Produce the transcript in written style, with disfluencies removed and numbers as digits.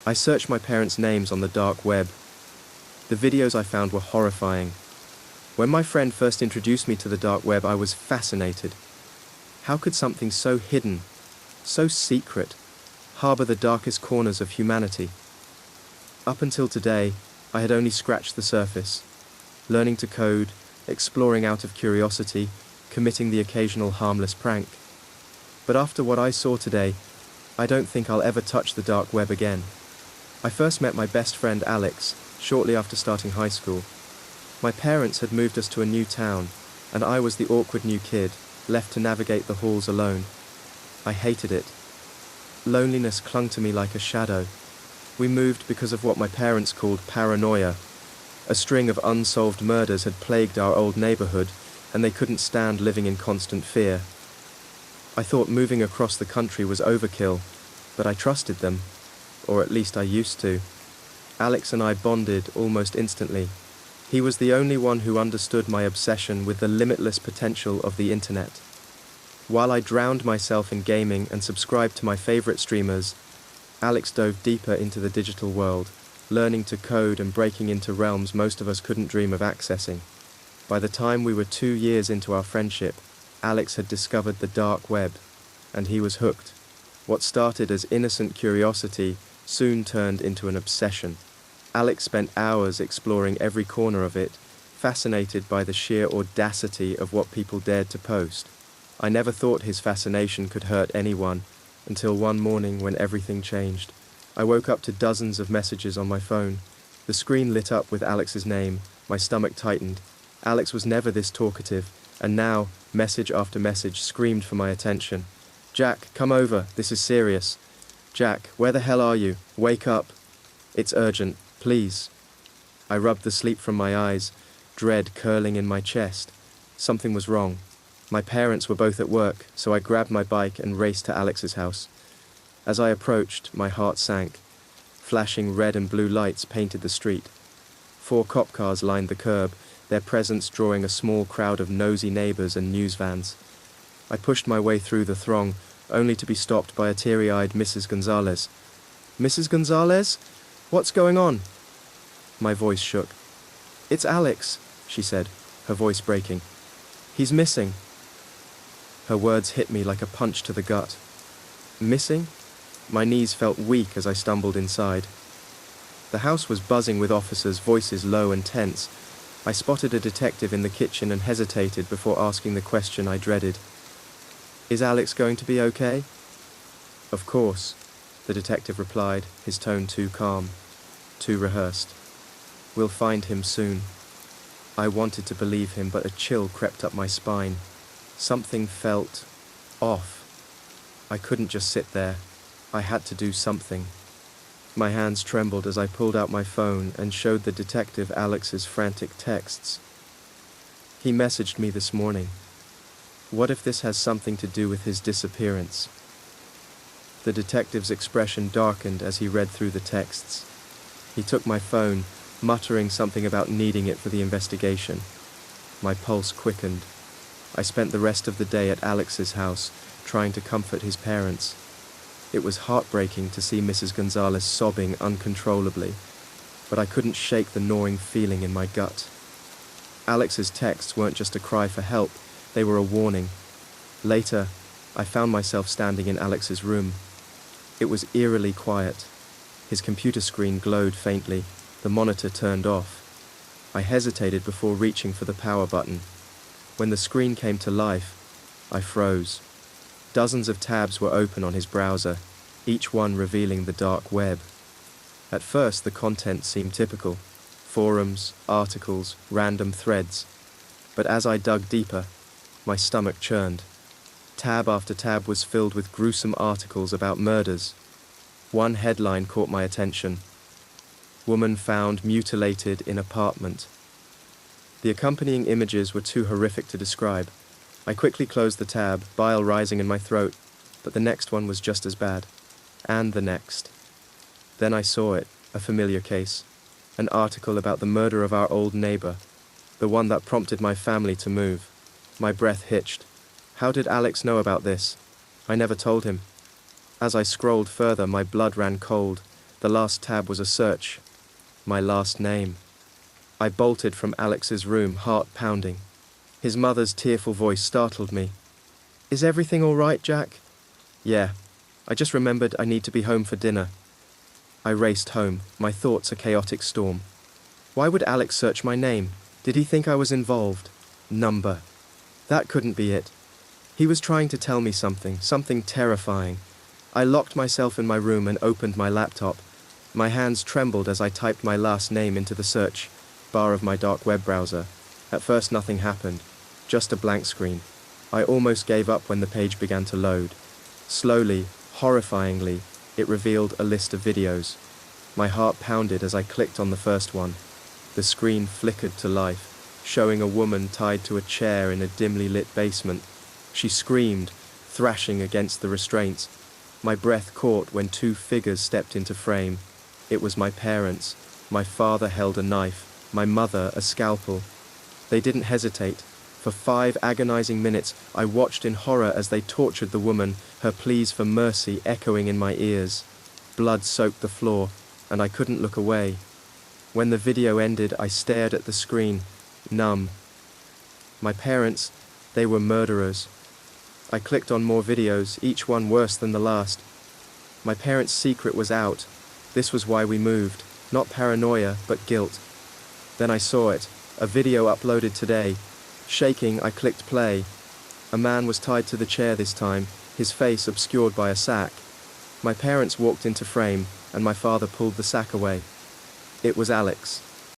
I searched my parents' names on the dark web. The videos I found were horrifying. When my friend first introduced me to the dark web, I was fascinated. How could something so hidden, so secret, harbor the darkest corners of humanity? Up until today, I had only scratched the surface, learning to code, exploring out of curiosity, committing the occasional harmless prank. But after what I saw today, I don't think I'll ever touch the dark web again. I first met my best friend Alex shortly after starting high school. My parents had moved us to a new town, and I was the awkward new kid, left to navigate the halls alone. I hated it. Loneliness clung to me like a shadow. We moved because of what my parents called paranoia. A string of unsolved murders had plagued our old neighborhood, and they couldn't stand living in constant fear. I thought moving across the country was overkill, but I trusted them, or at least I used to. Alex and I bonded almost instantly. He was the only one who understood my obsession with the limitless potential of the internet. While I drowned myself in gaming and subscribed to my favorite streamers, Alex dove deeper into the digital world, learning to code and breaking into realms most of us couldn't dream of accessing. By the time we were 2 years into our friendship, Alex had discovered the dark web, and he was hooked. What started as innocent curiosity soon turned into an obsession. Alex spent hours exploring every corner of it, fascinated by the sheer audacity of what people dared to post. I never thought his fascination could hurt anyone, until one morning when everything changed. I woke up to dozens of messages on my phone. The screen lit up with Alex's name. My stomach tightened. Alex was never this talkative, and now, message after message screamed for my attention. "Jack, come over, this is serious. Jack, where the hell are you? Wake up. It's urgent, please." I rubbed the sleep from my eyes, dread curling in my chest. Something was wrong. My parents were both at work, so I grabbed my bike and raced to Alex's house. As I approached, my heart sank. Flashing red and blue lights painted the street. 4 cop cars lined the curb, their presence drawing a small crowd of nosy neighbors and news vans. I pushed my way through the throng, only to be stopped by a teary-eyed Mrs. Gonzalez. "Mrs. Gonzalez? What's going on?" My voice shook. "It's Alex," she said, her voice breaking. "He's missing." Her words hit me like a punch to the gut. Missing? My knees felt weak as I stumbled inside. The house was buzzing with officers, voices low and tense. I spotted a detective in the kitchen and hesitated before asking the question I dreaded. "Is Alex going to be okay?" "Of course," the detective replied, his tone too calm, too rehearsed. "We'll find him soon." I wanted to believe him, but a chill crept up my spine. Something felt off. I couldn't just sit there. I had to do something. My hands trembled as I pulled out my phone and showed the detective Alex's frantic texts. "He messaged me this morning. What if this has something to do with his disappearance?" The detective's expression darkened as he read through the texts. He took my phone, muttering something about needing it for the investigation. My pulse quickened. I spent the rest of the day at Alex's house, trying to comfort his parents. It was heartbreaking to see Mrs. Gonzalez sobbing uncontrollably, but I couldn't shake the gnawing feeling in my gut. Alex's texts weren't just a cry for help, they were a warning. Later, I found myself standing in Alex's room. It was eerily quiet. His computer screen glowed faintly, the monitor turned off. I hesitated before reaching for the power button. When the screen came to life, I froze. Dozens of tabs were open on his browser, each one revealing the dark web. At first, the content seemed typical: forums, articles, random threads. But as I dug deeper, my stomach churned. Tab after tab was filled with gruesome articles about murders. One headline caught my attention: "Woman found mutilated in apartment." The accompanying images were too horrific to describe. I quickly closed the tab, bile rising in my throat, but the next one was just as bad. And the next. Then I saw it, a familiar case. An article about the murder of our old neighbor, the one that prompted my family to move. My breath hitched. How did Alex know about this? I never told him. As I scrolled further, my blood ran cold. The last tab was a search. My last name. I bolted from Alex's room, heart pounding. His mother's tearful voice startled me. "Is everything all right, Jack?" "Yeah. I just remembered I need to be home for dinner." I raced home, my thoughts a chaotic storm. Why would Alex search my name? Did he think I was involved? Number. That couldn't be it. He was trying to tell me something terrifying. I locked myself in my room and opened my laptop. My hands trembled as I typed my last name into the search bar of my dark web browser. At first nothing happened, just a blank screen. I almost gave up when the page began to load. Slowly, horrifyingly, it revealed a list of videos. My heart pounded as I clicked on the first one. The screen flickered to life, showing a woman tied to a chair in a dimly lit basement. She screamed, thrashing against the restraints. My breath caught when two figures stepped into frame. It was my parents. My father held a knife, my mother a scalpel. They didn't hesitate. For 5 agonizing minutes, I watched in horror as they tortured the woman, her pleas for mercy echoing in my ears. Blood soaked the floor, and I couldn't look away. When the video ended, I stared at the screen, numb. My parents, they were murderers. I clicked on more videos, each one worse than the last. My parents' secret was out. This was why we moved. Not paranoia, but guilt. Then I saw it, a video uploaded today. Shaking, I clicked play. A man was tied to the chair this time, his face obscured by a sack. My parents walked into frame, and my father pulled the sack away. It was Alex.